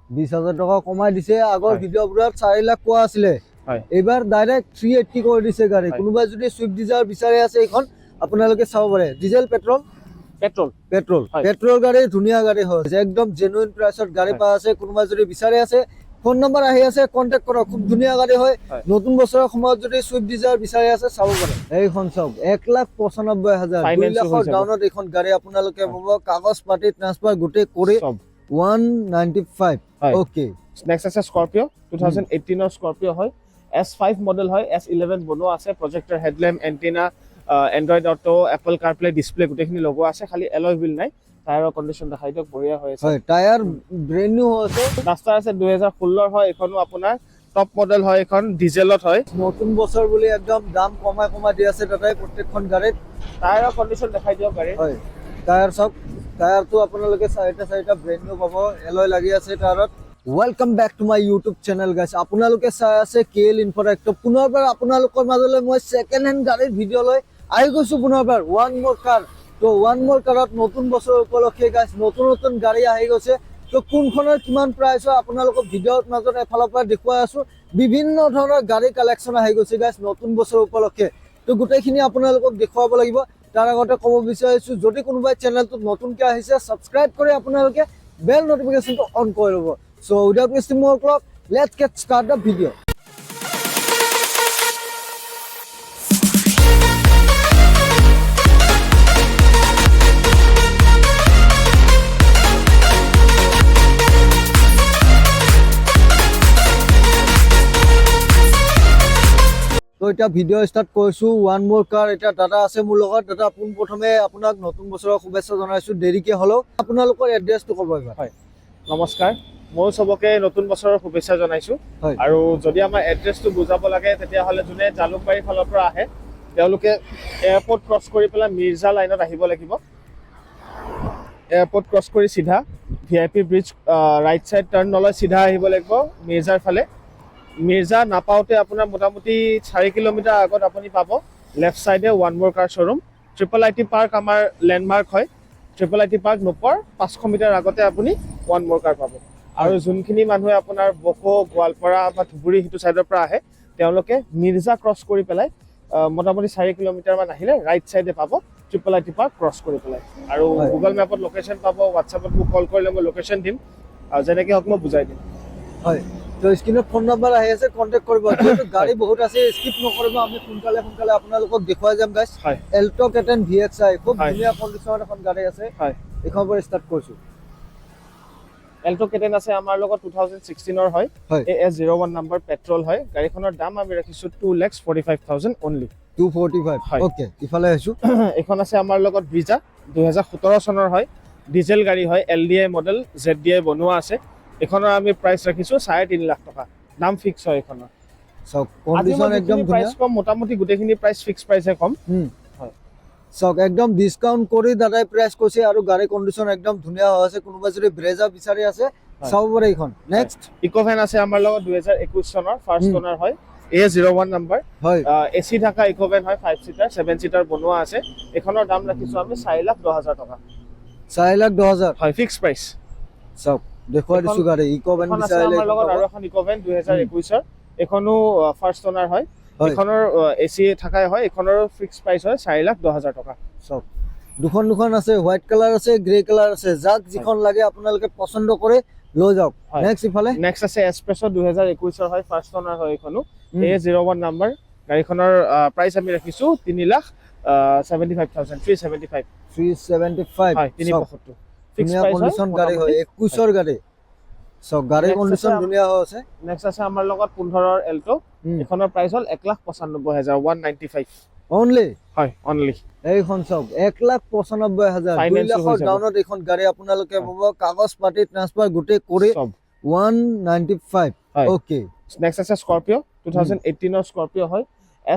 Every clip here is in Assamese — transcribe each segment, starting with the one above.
20,000 টাকা কমাই দিছে আগৰ হয়। ভিডিঅ'বোৰত 4 লাখ কোৱা আছিলে হয় এইবাৰ ডাইৰেক্ট 380 কৰি দিছে গাড়ী হয়। কোনোবাই যদি সুইফট ডিজায়াৰ বিচাৰি আছে এইখন আপোনালোকে চাব পাৰে ডিজেল পেট্ৰল পেট্ৰল হয়। পেট্ৰল গাড়ী ধুনীয়া গাড়ী হয় একদম জেনুইন প্ৰাইচত গাড়ী হয়। পাই আছে কোনোবাই যদি বিচাৰি আছে ফোন নম্বৰ আহি আছে কন্টাক্ট কৰক খুব ধুনীয়া গাড়ী হয় হয়। নতুন বছৰৰ সময়ত যদি সুইফট ডিজায়াৰ বিচাৰি আছে চাব পাৰে এইখন চাওক 1,95,000 2 Finance লাখৰ হৈ যাব। ডাউনত এইখন গাড়ী আপোনালোকে হয়। পাব কাগজ পাতি ট্ৰান্সফাৰ গোটেই কৰি সব 195 হয়। ওকে নেক্সট আছে স্কৰপিঅ 2018 ৰ স্কৰপিঅ হয় S5 মডেল হয় S11 বনোৱা আছে প্ৰজেক্টৰ headlamp antenna Android auto Apple CarPlay display গোটেইখিনি লগোৱা আছে খালি এলয় হুইল নাই টায়াৰৰ কন্ডিশন দেখাই দিয়ক বঢ়িয়া হৈ আছে হয় টায়াৰ ব্ৰেন্ড নিউ আছে ডাস্টাৰ আছে 2016 হয় এখনো আপোনাৰ টপ মডেল হয় এখন ডিজেলত হয় নতুন বছৰ বুলি একদম দাম কমাই দি আছে তাতে প্ৰত্যেকখন গাড়ীত টায়াৰৰ কন্ডিশন দেখাই দিয়ক গাড়ী হয় টায়াৰ চাওক টায়াৰটো আপোনালোকে চাৰিটা ব্ৰেন্ড নিউ পাব এলয় লাগি আছে টায়াৰত welcome back to my YouTube channel guys আপোনালোকে চাই আছে কেএল ইনফোটেক পুনৰবাৰ আপোনালোকৰ মাজলৈ মই সেকেন্ড হেণ্ড গাড়ীৰ ভিডিঅ' লৈ আহি গৈছো পুনৰবাৰ ওৱান মোৰ কাৰ তো ওৱান মোৰ কাৰত নতুন বছৰ উপলক্ষে গাইস নতুন গাড়ী আহি গৈছে তো কোনখনৰ কিমান প্ৰাইচ হয় আপোনালোকক ভিডিঅ'ৰ মাজত এফালৰ পৰা দেখুৱাই আছো বিভিন্ন ধৰণৰ গাড়ী কালেকশ্যন আহি গৈছে গাইস নতুন বছৰ উপলক্ষে তো গোটেইখিনি আপোনালোকক দেখুৱাব লাগিব তাৰ আগতে ক'ব বিচাৰিছো যদি কোনোবাই চেনেলটোত নতুনকৈ আহিছে সাবস্ক্ৰাইব কৰি আপোনালোকে বেল নোটিফিকেশনটো অন কৰি ল'ব so without wasting more clock let's get start the video তো এটা ভিডিও স্টার্ট কৰিছো ওয়ান মোৰ কাৰ এটা দাদা আছে মোৰ লগত দাদা আপোন প্ৰথমে আপোনাক নতুন বছৰৰ শুভেচ্ছা জনাইছো দেৰিকে হলো আপোনালোকৰ এড্ৰেছটো ক'ব এবাৰ হয় নমস্কাৰ মই সবকে নতুন বছৰৰ শুভেচ্ছা জনাইছো হয় আৰু যদি আমাৰ এড্ৰেছটো বুজাব লাগে তেতিয়া হলে যোনে জালুকবাৰী ফালৰ পৰা আহে তেওঁলোকে এয়াৰপোৰ্ট ক্ৰছ কৰি পেলাই মিৰ্জা লাইনত আহিব লাগিব এয়াৰপোৰ্ট ক্ৰছ কৰি সিধা ভিআইপি ব্ৰিজ ৰাইট সাইড টাৰ্ণ নলয় সিধা আহিব লাগিব মিৰ্জাৰ ফালে মিৰ্জা নাপাওতে আপোনাৰ মোটামুটি 4 কিলোমিটাৰ আগত আপুনি পাব লেফট সাইডে ওৱান মোৰ কাৰ শ্বৰুম ট্ৰিপল আইটি পাৰ্ক আমাৰ লেণ্ডমাৰ্ক হয় ট্ৰিপল আইটি পাৰ্ক নোপোৱাৰ 500 মিটাৰ আগতে আপুনি ওৱান মোৰ কাৰ পাব আৰু যোনখিনি মানুহে আপোনাৰ বকো গোৱালপাৰা বা ধুবুৰী হিটো সাইডৰ পৰা আহে তেওঁলোকে মিৰ্জা ক্ৰছ কৰি পেলাই মোটামুটি 4 কিলোমিটাৰ মান আহিলে ৰাইট সাইডে পাব ট্ৰিপল আইটি পাৰ্ক ক্ৰছ কৰি পেলাই আৰু গুগল মেপত লোকেশ্যন পাব হোৱাটছএপত মোক কল কৰিলে মই লোকেশ্যন দিম আৰু যেনেকৈ হওক মই বুজাই দিম হয় তো স্ক্ৰিনত ফোন নম্বৰ আহি আছে কন্টাক্ট কৰিব যেহেতু গাড়ী বহুত আছে স্কিপ নকৰিব আমি সোনকালে আপোনালোকক দেখুৱাই যাম গাইছ হয় এল্টো কেটেন VXI খুব হয়। ধুনীয়া কণ্ডিশ্যনত এখন গাড়ী আছে হয় এইখনৰ পৰা ষ্টাৰ্ট কৰিছো এল্টো কেটেন আছে আমাৰ লগত 2016 ৰ হয় হয়। AS01 নম্বৰ পেট্ৰল হয় গাড়ীখনৰ দাম আমি ৰাখিছো 2,45,000 অনলি 245 হয়। ওকে ইফালে আহিছো এখন আছে আমাৰ লগত ব্ৰিজা 2017 চনৰ হয় ডিজেল গাড়ী হয় LDI মডেল ZDI বনোৱা আছে এখনৰ আমি প্ৰাইচ ৰাখিছো 3.5 লাখ টকা দাম ফিক্স হয় এখনৰ সব কণ্ডিশ্যন একদম প্ৰাইচ ধুনীয়া কম মোটামুটি গোটেইখিনি প্ৰাইচ ফিক্স প্ৰাইচে কম হয় সব একদম ডিসকাউন্ট কৰি দাদাই প্ৰাইস কৈছে আৰু গাড়ী কণ্ডিশ্যন একদম ধুনীয়া হৈ আছে কোনোবা যদি ব্ৰেজা বিচাৰি আছে চাব পাৰে এইখন নেক্সট ইকোভেন আছে আমাৰ লগত 2021 চনৰ ফাৰ্ষ্ট ওনাৰ হয় A01 নম্বৰ হয় এসি থাকা ইকোভেন হয় 5 সিটাৰ 7 সিটাৰ বনোৱা আছে এখনৰ দাম ৰাখিছো আমি 4,10,000 টকা 4,10,000 হয় ফিক্স প্ৰাইচ সব দেখুৱাই দিছো গাড়ী ইকোভেন এখন আছে বিচাৰিলে আমাৰ লগত আৰু এখন ইকোভেন 2021 ৰ এখনো ফাৰ্ষ্ট ওনাৰ হয় হয়। এখনৰ এসি থাকাই হয় এখনৰ ফিক্স প্ৰাইচ হয় 4,10,000 টকা সব দুখন আছে হোয়াইট কালাৰ আছে গ্ৰে কালাৰ আছে যাক যিখন লাগে আপোনালোকে পছন্দ কৰে লৈ যাওক হয়। নেক্সট ইফালে নেক্সট আছে এস্প্ৰেছো 2021 ৰ হয় ফাৰ্ষ্ট ওনাৰ হয় এখনো A01 নম্বৰ গাড়ীখনৰ প্ৰাইচ আমি ৰাখিছো 3,75,000 375 375 হয় 375 ফিক্স ধুনীয়া প্ৰাইচ কণ্ডিশ্যন গাড়ী হয় 21 ৰ গাড়ী সব গাড়ী Next কণ্ডিশ্যন আছে ধুনীয়া হৈ আছে নেক্সট আছে আমাৰ লগত 15 ৰ এল্টো এখনৰ প্ৰাইচ হ'ল 1,95,000 195 অনলি হয় অনলি এইখন সব 1,95,000 2 Finance লাখৰ হৈ যাব। ডাউনত এইখন গাড়ী আপোনালোকে পাব কাগজ পাতি ট্ৰান্সফাৰ গোটেই কৰি সব 195 হয়। ওকে নেক্সট আছে স্কৰপিঅ 2018 ৰ স্কৰপিঅ হয়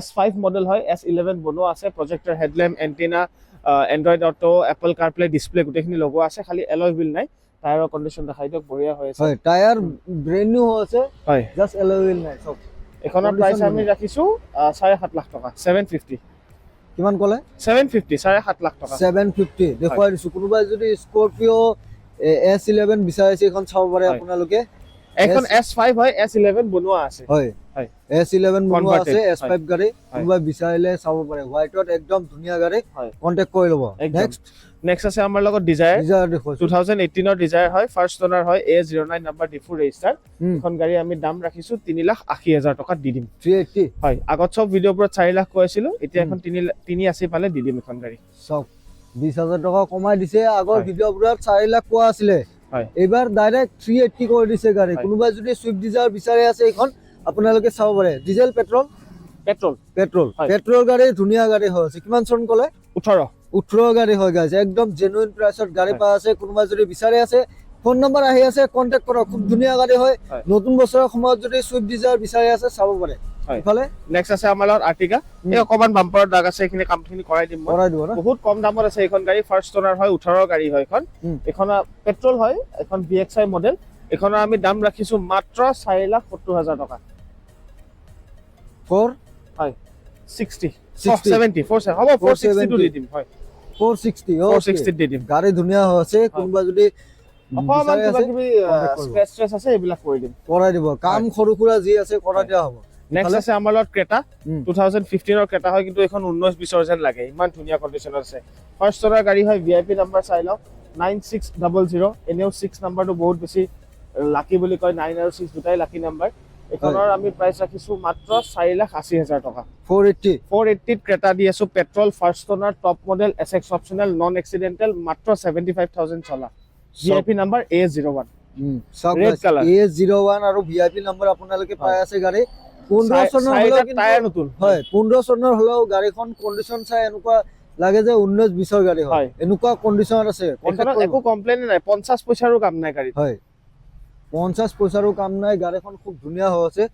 S5 মডেল হয় S11 বনোৱা আছে প্ৰজেক্টৰ headlamp antenna Android auto Apple CarPlay display গোটেইখিনি লগোৱা আছে খালি এলয় হুইল নাই টায়াৰৰ কন্ডিশ্যন দেখাই দিয়ক বঢ়িয়া হৈ আছে হয় টায়াৰ ব্ৰেন্ড নিউ হৈ আছে হয় জাস্ট এলয় হুইল নাই সব এখনৰ Condition প্ৰাইচ আমি ধুনীয়া। ৰাখিছো 7.5 লাখ টকা 750 কিমান ক'লে 7.5 লাখ টকা 750 দেখুৱাই দিছো কোনোবাই যদি স্কৰপিঅ S11 বিচাৰিছে এখন চাব পাৰে হয়। আপোনালোকে এখন S5 হয়, S11 বনোৱা আছে। হয় হয়। S11 বনোৱা আছে, Converted, S5 গাড়ী কোনোবাই বিচাৰিলে চাব পাৰে। হোৱাইটত একদম ধুনীয়া গাড়ী, হয়। কন্টেক্ট কৰি ল'ব। একদম। নেক্সট নেক্সট আছে আমাৰ লগত ডিজায়াৰ। ডিজায়াৰ দেখুৱাইছো। 2018 ৰ ডিজায়াৰ হয়, ফাৰ্ষ্ট অনাৰ হয়, A09 নাম্বাৰ ডিফু ৰেজিষ্টাৰ। এখন গাড়ী আমি দাম ৰাখিছো 3,80,000 টকাত দি দিম। 380 হয়, আগত চব ভিডিঅ'বোৰত 4 লাখ কৈছিলো, এতিয়া এখন 3,80 পালে দি দিম এখন গাড়ী। চব 20,000 টকা কমাই দিছে। আগৰ হয়। ভিডিঅ'বোৰত 4 লাখ কোৱা আছিলে, হয়। এইবাৰ ডাইৰেক্ট 380 কৰি দিছে গাড়ী। হয়। কোনোবাই যদি চুইফ্ট ডিজায়াৰ বিচাৰি আছে এইখন আপোনালোকে চাব পাৰে। ডিজেল পেট্ৰল পেট্ৰল পেট্ৰল হয়। পেট্ৰল গাড়ী ধুনীয়া গাড়ী হৈ আছে। কিমান চন ক'লে? 18 গাড়ী হৈ গাইছে, একদম জেনুইন প্ৰাইচত গাড়ী হয়। পাই আছে। কোনোবাই যদি বিচাৰি আছে ফোন নম্বৰ আহি আছে, কন্টেক্ট কৰক। খুব ধুনীয়া গাড়ী হয়। হয়। নতুন বছৰৰ সময়ত যদি চুইফ্ট ডিজায়াৰ বিচাৰি আছে চাব পাৰে। হয়। ইফালে নেক্সট আছে আমাৰ লগত আৰ্টিকা। এই অকমান বাম্পাৰৰ দাগ আছে, এইখিনি কামখিনি কৰাই দিম মই। কৰাই দিব না? বহুত কম দামত আছে এইখন গাড়ী, ফাৰ্ষ্ট অনাৰ হয়, 18 গাড়ী হয় এখন। এখন পেট্ৰল হয়, এখন VXI মডেল। এখনৰ আমি দাম ৰাখিছো মাত্ৰ 4,70,000 টকা। 60 70 হ'ব 460 দি দিম। হয়, 460 460 দি দিম। গাড়ী ধুনীয়া হৈ আছে। কোনোবা যদি অকমান বিচাৰি কিবা আছে কিবি contact কৰিব। স্ক্ৰেচ আছে, এইবিলাক কৰি দিম। কৰাই দিব। কাম সৰু সুৰা যি আছে কৰাই দিয়া হ'ব। নেক্সট আছে আমাৰ লগত ক্ৰেটা। 2015 ৰ ক্ৰেটা হয়, কিন্তু এখন 19-20 যেন লাগে, ইমান ধুনীয়া কণ্ডিশ্যনত আছে। ফাৰ্ষ্ট অনাৰ গাড়ী হয়, VIP নাম্বাৰ চাই লওক 9600। এনেও 6 নাম্বাৰটো বহুত বেছি লাকি বুলি কয়, 9 আৰু 6 দুটাই লাকি নাম্বাৰ। এখনৰ আমি প্ৰাইচ ৰাখিছো মাত্ৰ 4,80,000 টকা। 480 ক্ৰেটা দি আছো, পেট্ৰল, ফাৰ্ষ্ট অনাৰ, top model, SX optional, non accidental, মাত্ৰ 75,000 চলা। VIP number A01 red color। A01 আৰু VIP নাম্বাৰ আপোনালোকে পাই আছে গাড়ী। 15 চনৰ হলেও কিন্তু টায়াৰ নতুন হয়, 15 চনৰ হলেও গাড়ীখন কণ্ডিশ্যন চাই এনেকুৱা লাগে যে 19-20 গাড়ী হয়। এনেকুৱা কণ্ডিশ্যনত আছে। এখনত একো কমপ্লেইন নাই, 50 পইচাৰো কাম নাই গাড়ীত। হয়, 50 পইচাৰো কাম নাই। গাড়ীখন খুব ধুনীয়া হৈ আছে।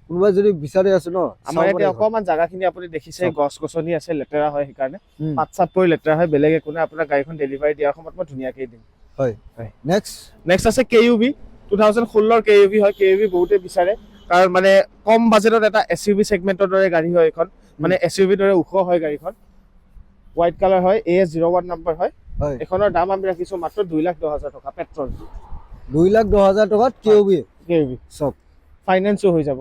কোনোবাই যদি বিচাৰি আছে ন, আমাৰ ইয়াতে অকমান জাগাখিনি আপুনি দেখিছে, গছ-গছনি আছে, লেতেৰা হয়, সেইকাৰণে পাত-চাত পৰি লেতেৰা হয়। বেলেগ একো নাই, আপোনাৰ গাড়ীখন ডেলিভাৰী দিয়াৰ সময়ত মই ধুনীয়াকৈ দিম। হয়। নেক্সট আছে KUV। 2016 ৰ KUV হয়। KUV বহুতে বিচাৰে, কাৰণ মানে কম বাজেটত এটা SUV সেগমেন্টৰ দৰে গাড়ী হয় এইখন। মানে SUV দৰে ওখ হয় গাড়ীখন। হোৱাইট কালাৰ হয়, A01 নাম্বাৰ হয়। এখনৰ দাম আমি ৰাখিছো মাত্ৰ 2,10,000 টকা। পেট্ৰল 2,10,000 টকাত KUV চব ফাইনেন্সো হৈ যাব।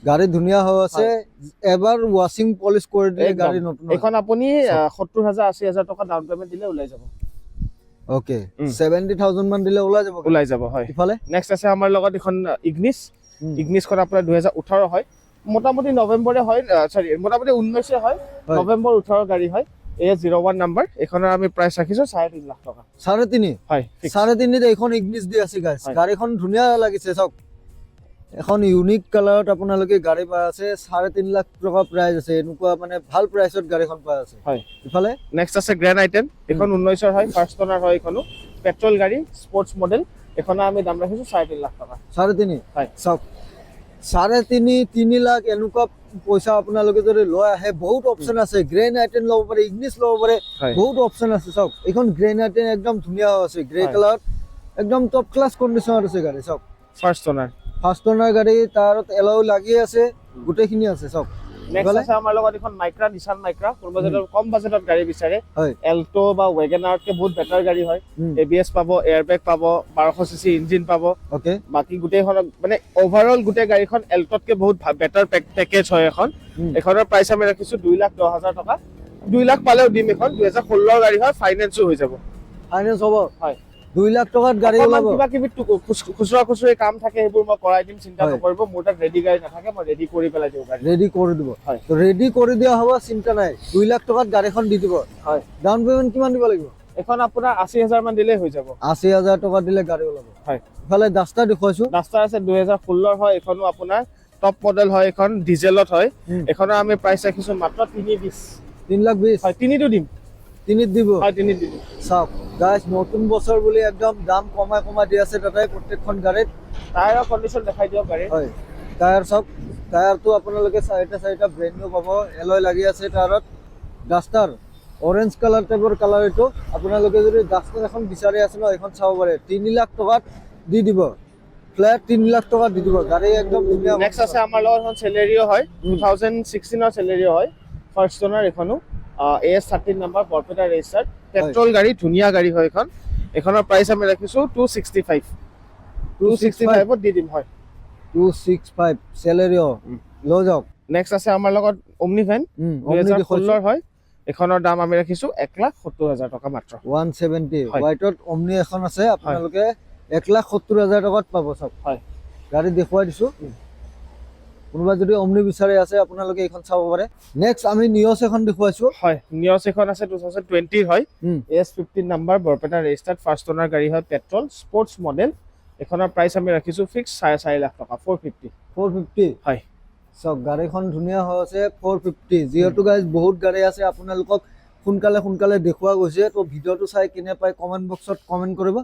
গাড়ী ধুনীয়া হৈ আছে। এবাৰ ৱাশ্বিং পলিশ কৰি দিলে গাড়ী নতুন হয়। এখন আপুনি 70,000 80,000 টকা ডাউন পেমেন্ট দিলে ওলাই যাব। ওকে, 70,000 মান দিলে ওলাই যাব। হয়। ইফালে নেক্সট আছে আমাৰ লগত এখন ইগনিছখন আপোনাৰ 2018 হয়। মোটামুটি নৱেম্বৰে হয়, মোটামুটি 19 হয়, নৱেম্বৰ 18 গাড়ী হয়। A01 number. এখনৰ আমি প্ৰাইচ ৰাখিছো 3.5 লাখ টকা। 3.5 হয়, 3.5 এইখন ইগনিছ দি আছে গাইছ। গাড়ীখন ধুনীয়া লাগিছে চাওক। এখন ইউনিক কালাৰত আপোনালোকে গাড়ী পাই আছে। 3.5 লাখ টকা প্ৰাইচ আছে। এনেকুৱা মানে ভাল প্ৰাইচত গাড়ীখন পাই আছে। হয়। ইফালে নেক্সট আছে গ্ৰেণ্ড আইটেম। এখন 19 হয়, ফাৰ্ষ্ট অনাৰ হয়। এখনো পেট্ৰল গাড়ী, স্পৰ্টছ মডেল। এখনৰ আমি দাম ৰাখিছো 3.5 লাখ টকা। 3.5 হয়। চাওক 3.5 3 লাখ এনেকুৱা পইচা আপোনালোকে যদি লৈ আহে, বহুত অপচন আছে। গ্ৰেণ্ড আইটেম ল'ব পাৰে, ইগনিছ ল'ব পাৰে, বহুত অপচন আছে। চাওক এইখন গ্ৰেণ্ড আইটেম একদম ধুনীয়া আছে। গ্ৰে কালাৰত একদম টপ ক্লাছ কণ্ডিশ্যনত আছে গাড়ী। চাওক ফাৰ্ষ্ট অনাৰ গাড়ী, তাৰ এলাও লাগি আছে, গোটেইখিনি আছে। চাওক নেক্সট আছে আমাৰ লগত এখন মাইক্ৰা, নিছান মাইক্ৰা। কোনোবা যদি কম বাজেটত গাড়ী বিচাৰে, এল্টো বা ৱেগনাৰতকে বহুত বেটাৰ গাড়ী হয়। ABS পাব, এয়াৰবেগ পাব, 1200 cc ইঞ্জিন পাব। ওকে, বাকি গোটেইখন মানে ওভাৰঅল গোটেই গাড়ীখন এল্টতকে বহুত বেটাৰ পেকেজ হয় এখন। এখনৰ প্ৰাইচ আমি ৰাখিছো 2,10,000 টকা। 2 লাখ পালেও দিম। এখন 2016 গাড়ী হয়, ফাইনেন্সো হৈ যাব। ফাইনেন্স হ'ব। হয়, 2 লাখ টকাত গাড়ী ওলাব। কিবা কিবি খুচুৰা কাম থাকে, সেইবোৰ মই কৰাই দিম, চিন্তা নকৰিব। মোৰ তাত ৰেডি গাড়ী নাথাকে, মই ৰেডি কৰি পেলাই দিওঁ গাড়ী। ৰেডি কৰি দিব। হয়, ৰেডি কৰি দিয়া হ'ব, চিন্তা নাই। 2 লাখ টকাত গাড়ীখন দি দিব। হয়। ডাউন পেমেন্ট কিমান দিব লাগিব? এখন আপোনাৰ 80,000 মান দিলেই হৈ যাব। 80,000 টকা দিলে গাড়ী ওলাব। হয়। ইফালে ডাষ্টাৰ দেখুৱাইছো। ডাষ্টাৰ আছে 2016 হয়। এখনো আপোনাৰ টপ মডেল হয়, এখন ডিজেলত হয়। এখনৰ আমি প্ৰাইচ ৰাখিছো মাত্ৰ 3,20,000। 3,20,000 হয়, 3 দিম। 3 দিব। হয়, 3 দিম। চাওক গাইছ, নতুন বছৰ বুলি একদম দাম কমাই দি আছে তাতে প্ৰত্যেকখন গাড়ীত। টায়াৰৰ কণ্ডিশ্যন দেখাই দিয়ক গাড়ী। হয়, টায়াৰ চাওক। টায়াৰটো আপোনালোকে 4টা ব্ৰেণ্ড নিউ পাব। এলয় লাগি আছে টায়াৰত। ডাষ্টাৰ অৰেঞ্জ কালাৰ টাইপৰ কালাৰ এইটো। আপোনালোকে যদি ডাষ্টাৰ এখন বিচাৰি আছে ন, এখন চাব পাৰে। 3 লাখ টকাত দি দিব। ফ্লেট 3 লাখ টকা দি দিব। গাড়ী একদম ধুনীয়া। নেক্সট আছে আমাৰ লগত এখন চেলেৰিও হয়, 2016 চেলেৰিও হয়, ফাৰ্ষ্ট অনাৰ। এখনো AS13 number, Barpeta registered, petrol গাড়ী, ধুনীয়া গাড়ী হয় এখন। এখনৰ প্ৰাইচ আমি ৰাখিছো 265 ত দি দিম। হয়, 265 চেলেৰিও লৈ যাওক। নেক্সট আছে আমাৰ লগত অমনি ভেন Omni 2016 হয়। এখনৰ দাম আমি ৰাখিছো 1,70,000 টকা মাত্ৰ। 170 হয়। হোৱাইটত অমনি এখন আছে, আপোনালোকে 1,70,000 টকাত পাব চাওক। হয়। গাড়ী দেখুৱাই দিছো, কোনোবা যদি অমনি বিচাৰি আছে আপোনালোকে এইখন চাব পাৰে। নেক্সট আমি নিয়ছ এখন দেখুৱাইছো। হয়, নিয়ছ এখন আছে 2020 হয়। AS15 number, Barpeta registered, first owner গাড়ী হয়, পেট্ৰল স্পৰ্টছ মডেল। এখনৰ প্ৰাইচ আমি ৰাখিছো ফিক্স 4.5 লাখ টকা, 450। 450 হয়। চাওক গাড়ীখন ধুনীয়া হৈ আছে, 450। যিহেতু গাইজ বহুত গাড়ী আছে, আপোনালোকক সোনকালে দেখুওৱা গৈছে। তো ভিডিঅ'টো চাই কিনে পাই কমেণ্ট বক্সত কমেণ্ট কৰিব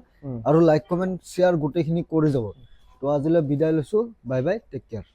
আৰু লাইক কমেণ্ট শ্বেয়াৰ গোটেইখিনি কৰি যাব। তো আজিলৈ বিদায় লৈছো, বাই বাই, টেক কেয়াৰ।